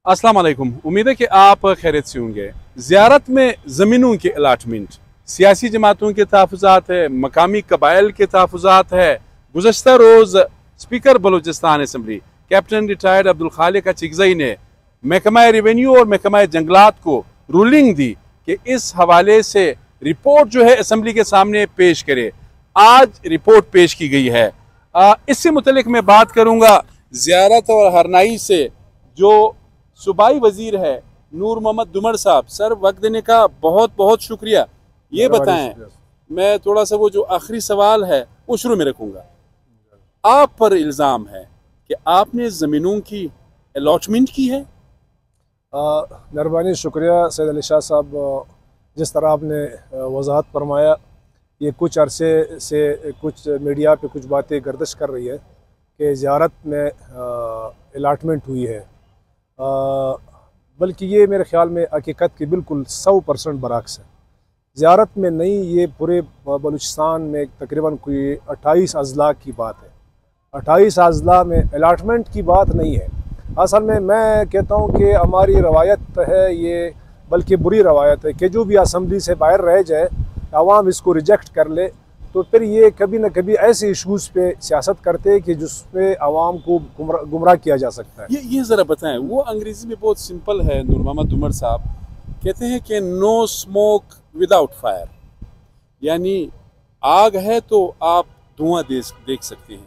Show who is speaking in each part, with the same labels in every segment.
Speaker 1: अस्सलाम वालेकुम। उम्मीद है कि आप खैरियत से होंगे। ज़ियारत में ज़मीनों के अलाटमेंट, सियासी जमातों के तहफ़्फ़ुज़ात है, मकामी कबाइल के तहफ़्फ़ुज़ात है। गुज़श्ता रोज़ speaker Balochistan assembly captain retired Abdul Khaliq Chigzai ने महकमा रेवेन्यू और महकमा जंगलात को रूलिंग दी कि इस हवाले से रिपोर्ट जो है असम्बली के सामने पेश करे। आज रिपोर्ट पेश की गई है। इससे मुतल्लिक मैं बात करूँगा ज़ियारत और हरनाई से। जो सूबाई वजीर है नूर मोहम्मद दुमर साहब, सर वक्त देने का बहुत बहुत शुक्रिया। ये बताएं, मैं थोड़ा सा वो जो आखिरी सवाल है वो शुरू में रखूँगा। आप पर इल्ज़ाम है कि आपने ज़मीनों की अलॉटमेंट की है।
Speaker 2: मेहरबानी, शुक्रिया सैयद अली शाह साहब। जिस तरह आपने वजाहत फरमाया, ये कुछ अरसे से कुछ मीडिया पे कुछ बातें गर्दिश कर रही है कि ज़ियारत में अलाटमेंट हुई है, बल्कि ये मेरे ख़्याल में हकीकत की बिल्कुल 100% बरअक्स है। ज़ियारत में नहीं, ये पूरे बलूचिस्तान में तकरीबन कोई 28 अज़ला की बात है। 28 अज़ला में अलाटमेंट की बात नहीं है। असल में मैं कहता हूँ कि हमारी रवायत है ये, बल्कि बुरी रवायत है कि जो भी असम्बली से बाहर रह जाए, आवाम इसको रिजेक्ट कर ले, तो फिर ये कभी न कभी ऐसे इशूज़ पे सियासत करते हैं कि जिसपे आवाम को गुमराह किया जा सकता है।
Speaker 1: ये ज़रा बताएं, वो अंग्रेज़ी में बहुत सिंपल है। नूर मोहम्मद दुमर साहब कहते हैं कि नो स्मोक विदाउट फायर, यानी आग है तो आप धुआं देख सकते हैं।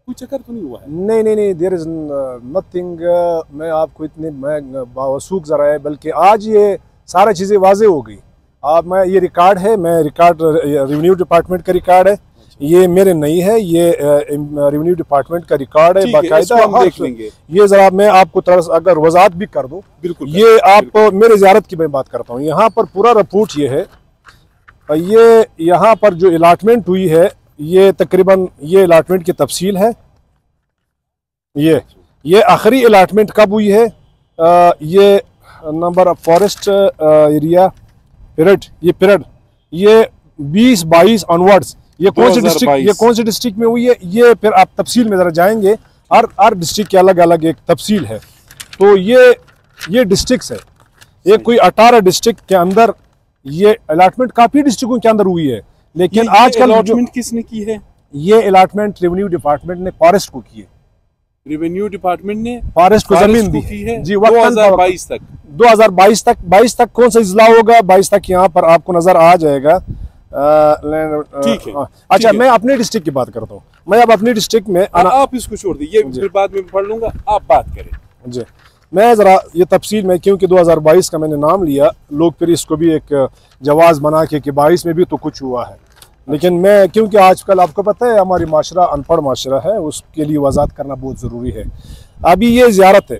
Speaker 1: कोई चक्कर तो नहीं हुआ है?
Speaker 2: नहीं, देयर इज़ नथिंग। मैं आपको इतने बावसूख ज़रा है, बल्कि आज ये सारा चीज़ें वाजे हो गई। आप मैं ये रिकॉर्ड है, मैं रिकॉर्ड रेवेन्यू डिपार्टमेंट का रिकॉर्ड है, ये मेरे नहीं है, ये रेवेन्यू डिपार्टमेंट का रिकॉर्ड है बाकायदा। हम देख लेंगे। ये जरा मैं आपको थोड़ा अगर वजाहत भी कर दूं। बिल्कुल। ये आप मेरे ज़ियारत की मैं बात करता हूँ। यहाँ पर पूरा रिपोर्ट ये है। ये यहाँ पर जो अलाटमेंट हुई है, ये तकरीबन ये अलाटमेंट की तफसील है। ये आखिरी अलाटमेंट कब हुई है, ये number of forest area period, ये 20-22 ऑनवर्ड्स, ये कौन सी डिस्ट्रिक्ट में हुई है, ये फिर आप तफसील में ज़रा जाएंगे। हर डिस्ट्रिक्ट की अलग अलग एक तफसील है। तो ये डिस्ट्रिक्ट्स है, ये कोई 18 डिस्ट्रिक्ट के अंदर ये अलाटमेंट काफ़ी डिस्ट्रिक्टों के अंदर हुई है। लेकिन आजकल
Speaker 1: अलाटमेंट किसने की है?
Speaker 2: ये अलाटमेंट रेवेन्यू डिपार्टमेंट ने फॉरेस्ट को की है।
Speaker 1: रेवेन्यू डिपार्टमेंट ने
Speaker 2: फॉरेस्ट को जमीन दी है जी, 2022 तक। 22 तक कौन सा इजला होगा, 22 तक यहाँ पर आपको नजर आ जाएगा।
Speaker 1: ठीक है।
Speaker 2: अच्छा, मैं अपने डिस्ट्रिक्ट की बात करता हूँ। मैं अब अपनी डिस्ट्रिक्ट में
Speaker 1: आप इसको छोड़ दीजिए, फिर बाद में पढ़ लूंगा, आप बात करें
Speaker 2: जी। मैं ज़रा ये तफसील में, क्योंकि 2022 का मैंने नाम लिया, लोग फिर इसको भी एक जवाज़ बना के कि 22 में भी तो कुछ हुआ है। लेकिन मैं, क्योंकि आजकल आपको पता है हमारी माशरा अनपढ़ माशरा है, उसके लिए वजाहत करना बहुत ज़रूरी है। अभी ये ज़ियारत है।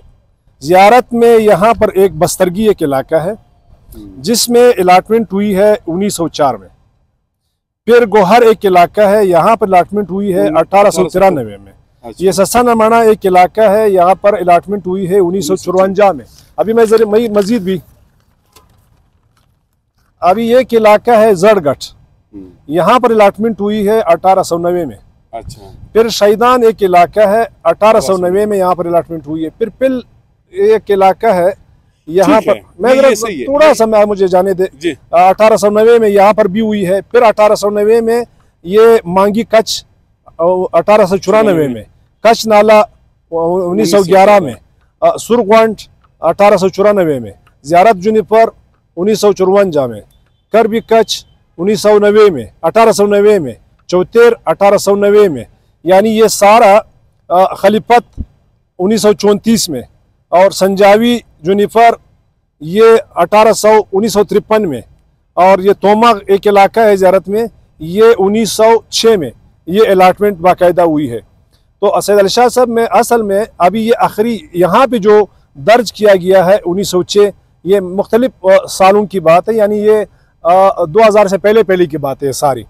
Speaker 2: ज़ियारत में यहाँ पर एक बस्तरगी एक इलाका है जिसमें अलाटमेंट हुई है 1904 में। फिर गोहर एक इलाका है, यहाँ पर अलाटमेंट हुई है 1893 में। ये सस्सा नमाना एक इलाका है, यहाँ पर अलाटमेंट हुई है 1954 में। अभी मैं मजीद भी, अभी एक इलाका है जड़गठ, यहाँ पर अलाटमेंट हुई है 1890 में।
Speaker 1: अच्छा।
Speaker 2: फिर शहीदान एक इलाका है, 1890 में यहाँ पर अलाटमेंट हुई है। फिर पिल एक इलाका है यहाँ पर, मैं थोड़ा सा मुझे जाने दे, 1890 में यहाँ पर भी हुई है। फिर 1890 में ये मांगी कच्छ, 1894 में कच्छ नाला, 1911 में सुरगवंट, 1894 में ज़ियारत जुनिपर, 1954 में करबी कच्छ, 1990 में 1890 में चौतेर, 1890 में, यानी ये सारा खलीफत 1934 में, और संजावी जुनिफर ये 1953 में, और ये तोमा एक इलाका है ज़ियारत में, ये 1906 में ये अलाटमेंट बाकायदा हुई है। तो सैयद अली शाह साहब में असल में अभी ये आखिरी यहाँ पे जो दर्ज किया गया है 1906, ये मुख्तलिफ सालों की बात है, यानी ये 2000 से पहले की बात है सारी।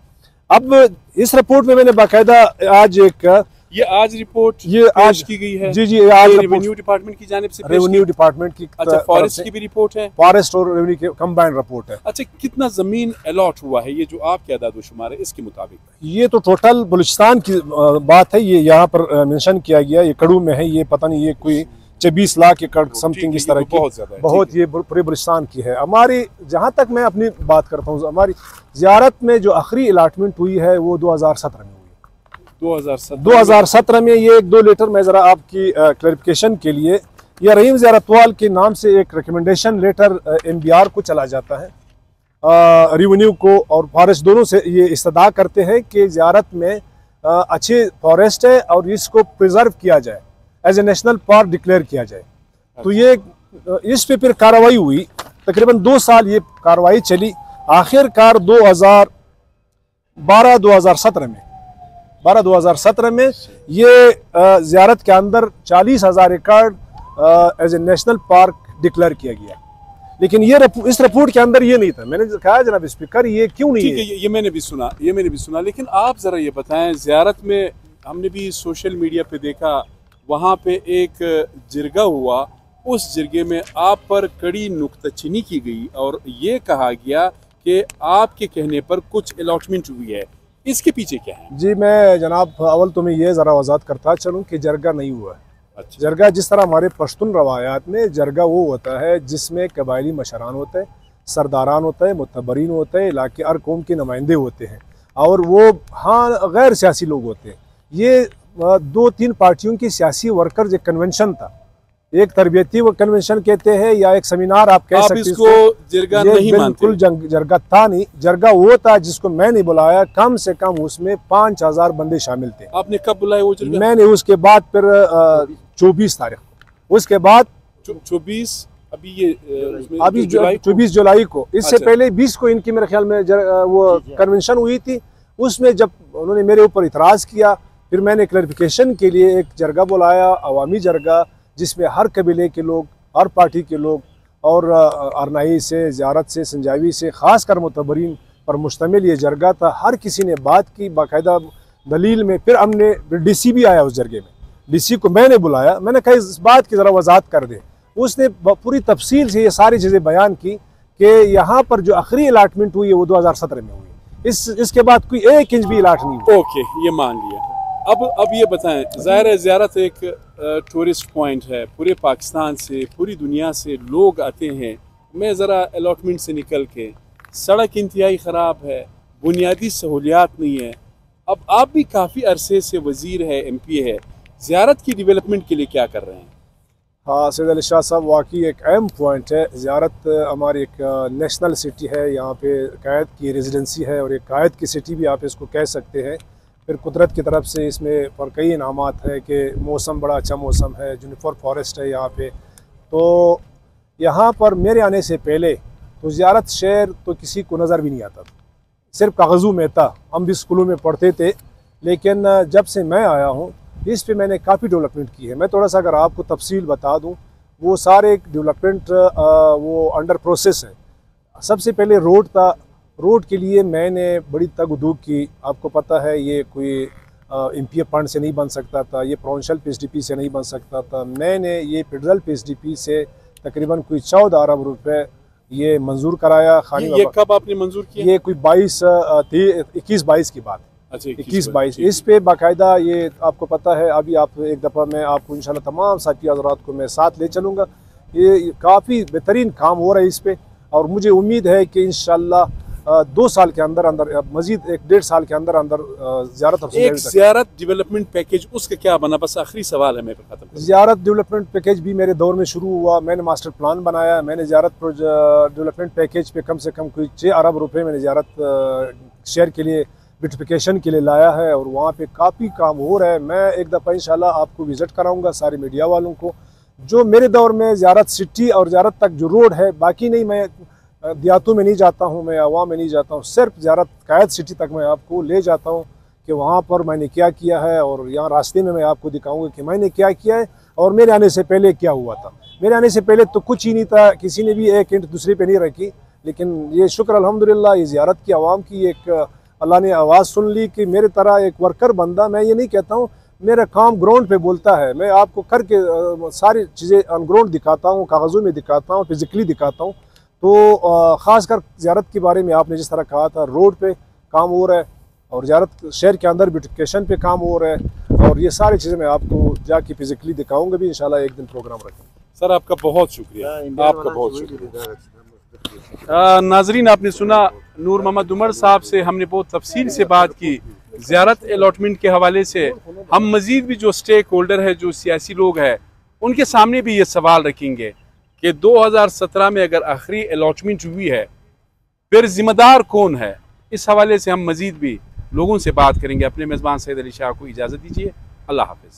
Speaker 2: अब इस रिपोर्ट में मैंने बाकायदा आज एक
Speaker 1: आज रिपोर्ट
Speaker 2: ये आज
Speaker 1: की गई है
Speaker 2: जी, आज
Speaker 1: रेवेन्यू डिपार्टमेंट की जानिब से,
Speaker 2: रेवेन्यू डिपार्टमेंट की।
Speaker 1: अच्छा, फॉरेस्ट की भी रिपोर्ट है?
Speaker 2: फॉरेस्ट और रेवेन्यू की कंबाइंड रिपोर्ट है।
Speaker 1: अच्छा, कितना जमीन अलॉट हुआ है, ये जो आपके अदाद शुमार है इसके मुताबिक?
Speaker 2: ये तो टोटल बलूचिस्तान की बात है, ये यहाँ पर मेंशन किया गया, ये कड़ू में है, ये पता नहीं ये कोई 26 लाख एकड़ समथिंग इस तरह की, बहुत ये पूरे बलूचिस्तान की है। हमारी जहाँ तक मैं अपनी बात करता हूँ, हमारी ज़ियारत में जो आखिरी अलाटमेंट हुई है वो 2017 में हुई है। 2017 में ये 1-2 लेटर मैं ज़रा आपकी क्लैरिफिकेशन के लिए, या रहीम ज़ियारतवाल के नाम से एक रिकमेंडेशन लेटर MBR को चला जाता है, रेवेन्यू को और फॉरेस्ट दोनों से ये इस्तदा करते हैं कि ज़ियारत में अच्छे फॉरेस्ट है और इसको प्रिजर्व किया जाए, as a national park declare किया जाए। तो ये इस पे फिर कार्रवाई हुई, तकरीबन 2 साल ये कार्रवाई चली। आखिरकार 2017 में ये ज़ियारत के अंदर 40,000 एकड़ as a national park declare किया गया। लेकिन ये इस रिपोर्ट के अंदर ये नहीं था। मैंने कहा जनाब स्पीकर ये क्यों नहीं है?
Speaker 1: ये मैंने भी सुना, लेकिन आप जरा ये बताएं, ज़ियारत में हमने भी सोशल मीडिया पे देखा, वहाँ पे एक जिरगा हुआ, उस जिरगे में आप पर कड़ी नुक्ताचीनी की गई और ये कहा गया कि आपके कहने पर कुछ अलॉटमेंट हुई है, इसके पीछे क्या है?
Speaker 2: जी मैं जनाब अव्वल तो मैं ये ज़रा वजाहत करता चलूँ कि जरगा नहीं हुआ है।
Speaker 1: अच्छा।
Speaker 2: जरगा जिस तरह हमारे पश्तून रवायात में जरगा वो होता है जिसमें कबायली मशरान होते हैं, सरदारान होता है, मुतबरीन होते हैं, इलाके हर कौम के नुमाइंदे होते हैं और वो हाँ गैर सियासी लोग होते हैं। ये 2-3 पार्टियों की सियासी वर्कर्स एक कन्वेंशन था, एक तरबियती वो कन्वेंशन कहते हैं या एक सेमिनार आप कह सकते हैं।
Speaker 1: इसको जरगा नहीं मानते?
Speaker 2: बिल्कुल जरगा था नहीं। जरगा वो था जिसको मैंने बुलाया, कम से कम उसमें 5,000 बंदे शामिल थे।
Speaker 1: आपने कब बुलाया वो जरगा?
Speaker 2: मैंने उसके बाद फिर 24 तारीख, उसके बाद
Speaker 1: 24 अभी
Speaker 2: 24 जुलाई को, इससे पहले 20 को इनकी मेरे ख्याल में वो कन्वेंशन हुई थी। उसमें जब उन्होंने मेरे ऊपर इतराज़ किया, फिर मैंने क्लैरिफिकेशन के लिए एक जरगा बुलाया, अवामी जरगा, जिसमें हर कबीले के लोग, हर पार्टी के लोग और अरनाई से, ज़ियारत से, संजावी से, ख़ास कर मुतबरीन पर मुश्तमिल ये जरगा था। हर किसी ने बात की बाकायदा दलील में। फिर हमने DC भी आया उस जरगे में, DC को मैंने बुलाया, मैंने कहा इस बात की ज़रा वजाहत कर दे। उसने पूरी तफसील से ये सारी चीज़ें बयान की कि यहाँ पर जो आखिरी अलाटमेंट हुई है वो 2017 में हुई, इसके बाद कोई 1 इंच भी अलाट नहीं हुआ।
Speaker 1: ओके, ये मान लिया। अब ये बताएं, ज़ाहिर है ज़ियारत एक टूरिस्ट पॉइंट है, पूरे पाकिस्तान से, पूरी दुनिया से लोग आते हैं। मैं ज़रा अलॉटमेंट से निकल के, सड़क इंतहाई ख़राब है, बुनियादी सहूलियात नहीं है। अब आप भी काफ़ी अरसे से वज़ीर है, MP है, ज़ियारत की डेवलपमेंट के लिए क्या कर रहे हैं?
Speaker 2: हाँ सैयद अली शाह साहब, वाकई एक अहम पॉइंट है। ज़ियारत हमारी एक नेशनल सिटी है, यहाँ पे कायद की रेजिडेंसी है और एक कायद की सिटी भी आप इसको कह सकते हैं। फिर कुदरत की तरफ से इसमें पर कई इनामात है कि मौसम बड़ा अच्छा मौसम है, जुनिफर फॉरेस्ट है यहाँ पे। तो यहाँ पर मेरे आने से पहले तो ज़ियारत शहर तो किसी को नज़र भी नहीं आता था, सिर्फ कागज़ों में था, हम भी स्कूलों में पढ़ते थे। लेकिन जब से मैं आया हूँ इस पे मैंने काफ़ी डेवलपमेंट की है। मैं थोड़ा सा अगर आपको तफसील बता दूँ, वो सारे डेवलपमेंट वो अंडर प्रोसेस है। सबसे पहले रोड था, रोड के लिए मैंने बड़ी तगदूग की। आपको पता है ये कोई MPF फंड से नहीं बन सकता था, ये प्रोविंशियल PSDP से नहीं बन सकता था। मैंने ये फेडरल PSDP से तकरीबन कोई 14 अरब रुपए ये मंजूर कराया।
Speaker 1: ये कब आपने मंजूर किया?
Speaker 2: ये कोई 21-22 की बात है।
Speaker 1: अच्छा,
Speaker 2: 21-22 इस पे बाकायदा ये आपको पता है। अभी आप एक दफ़ा मैं आपको इंशाल्लाह तमाम साथी हज़रात को मैं साथ ले चलूँगा। ये काफ़ी बेहतरीन काम हो रहा है इस पे और मुझे उम्मीद है कि इंशाल्लाह 2 साल के अंदर मजीद 1-1.5 साल के अंदर
Speaker 1: ज़ियारत डेवलपमेंट पैकेज उसका क्या बना? बस आखिरी सवाल है मेरे खत्म।
Speaker 2: ज़ियारत डेवलपमेंट पैकेज भी मेरे दौर में शुरू हुआ। मैंने मास्टर प्लान बनाया। मैंने ज़ियारत डेवलपमेंट पैकेज पे कम से कम कोई 6 अरब रुपए मैंने ज़ियारत शहर के लिए ब्यूटिफिकेशन के लिए लाया है और वहाँ पे काफ़ी काम हो रहा है। मैं एक दफ़ा इंशाल्लाह आपको विज़िट कराऊँगा, सारे मीडिया वालों को। जो मेरे दौर में ज़ियारत सिटी और ज़ियारत तक जो रोड है, बाकी नहीं, मैं देहातों में नहीं जाता हूँ, मैं अवाम में नहीं जाता हूँ, सिर्फ ज़ियारत कायद सिटी तक मैं आपको ले जाता हूँ कि वहाँ पर मैंने क्या किया है और यहाँ रास्ते में मैं आपको दिखाऊंगा कि मैंने क्या किया है और मेरे आने से पहले क्या हुआ था। मेरे आने से पहले तो कुछ ही नहीं था, किसी ने भी एक ईंट दूसरे पे नहीं रखी। लेकिन ये शुक्र अल्हम्दुलिल्लाह, ये ज़ियारत की आवाम की एक अल्लाह ने आवाज़ सुन ली कि मेरे तरह एक वर्कर बंदा, मैं ये नहीं कहता हूँ मेरा काम ग्राउंड पे बोलता है, मैं आपको करके सारी चीज़ें ऑन ग्राउंड दिखाता हूँ, कागज़ों में दिखाता हूँ, फिज़िकली दिखाता हूँ। तो ख़ासकर ज़ियारत के बारे में आपने जिस तरह कहा था, रोड पे काम हो रहा है और ज़ियारत शहर के अंदर ब्यूटिफिकेशन पे काम हो रहा है और ये सारी चीज़ें मैं आपको जाके फिजिकली दिखाऊंगा भी इंशाल्लाह, एक दिन प्रोग्राम रखेंगे।
Speaker 1: सर आपका बहुत शुक्रिया, आपका बहुत शुक्रिया। नाजरीन, आपने सुना नूर मोहम्मद उमर साहब से हमने बहुत तफसील से बात की ज़ियारत अलॉटमेंट के हवाले से। हम मज़ीद भी जो स्टेक होल्डर है, जो सियासी लोग हैं, उनके सामने भी ये सवाल रखेंगे कि 2017 में अगर आखिरी अलॉटमेंट हुई है फिर जिम्मेदार कौन है। इस हवाले से हम मज़ीद भी लोगों से बात करेंगे। अपने मेज़बान सैयद अली शाह को इजाज़त दीजिए। अल्लाह हाफ़िज़।